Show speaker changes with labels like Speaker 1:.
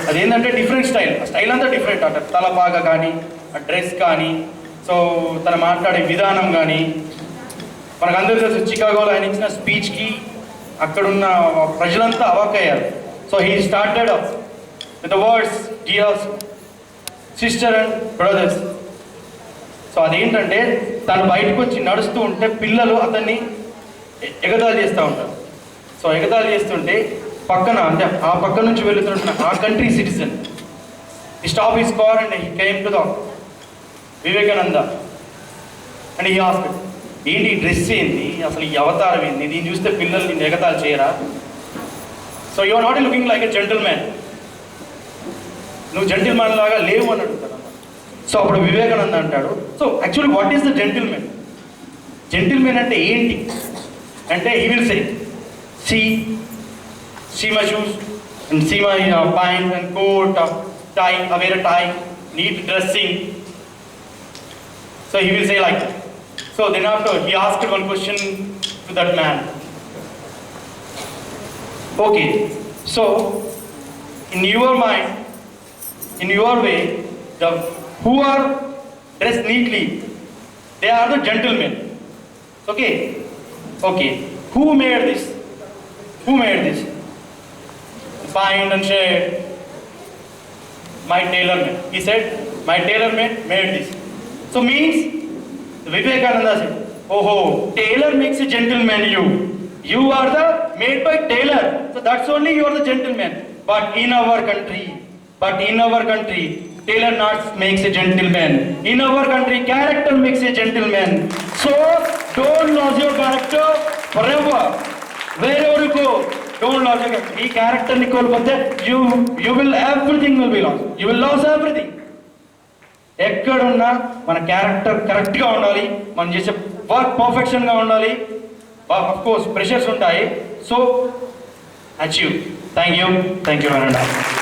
Speaker 1: అదేంటంటే different style అంతా different అంట. తలపాగా కానీ, ఆ డ్రెస్ కానీ, సో తను మాట్లాడే విధానం కానీ, మనకందరూ తెలుసు చికాగోలో ఆయన ఇచ్చిన స్పీచ్కి అక్కడున్న ప్రజలంతా అవాక్కయ్యారు. So he started with the words dear sister and brothers. So అదేంటంటే తను బయటకు వచ్చి నడుస్తూ ఉంటే పిల్లలు అతన్ని ఎగతాళి చేస్తూ ఉంటారు. సో ఎగతాళి చేస్తుంటే పక్కన అంటే ఆ పక్క నుంచి వెళుతున్న ఆ కంట్రీ సిటిజన్ ఈ stop his car and he came to the Vivekananda and ఈ ఆస్క్, ఏంటి ఈ డ్రెస్ ఏంటి, అసలు ఈ అవతారం ఏంటి, దీన్ని చూస్తే పిల్లలు నిన్ను ఎగతాళి చేయరా? So you are not looking like a gentleman, నువ్వు జెంటిల్మ్యాన్ లాగా లేవు అని అడుగుతాడు. సో అప్పుడు వివేకానంద అంటాడు, so actually what is the gentlemen? Gentlemen అంటే ఏంటి అంటే he will say, see my shoes and see my pants and coat, tie, I wear a tie, neat dressing. So he will say like that. So then after he asked one question to that man. Okay, so in your mind, in your way, the who are dressed neatly, they are the gentlemen. Okay, who made this? Fine and shade. My tailor-made. He said, my tailor-made made this. So means, Vivekananda said, oh, tailor makes a gentleman you. You are the made by tailor. So that's only you are the gentleman. But in our country, tailor not makes a gentleman. In our country, character makes a gentleman. So don't lose your character forever. Wherever you go, don't lose your character. ఈ క్యారెక్టర్ని కోల్పోతే you will everything will be lost. You will lose everything. ఎక్కడున్నా మన character కరెక్ట్గా ఉండాలి, మనం చేసే work పర్ఫెక్షన్గా ఉండాలి. ఆఫ్ కోర్స్ ప్రెషర్స్ ఉంటాయి. So achieve. Thank you very much.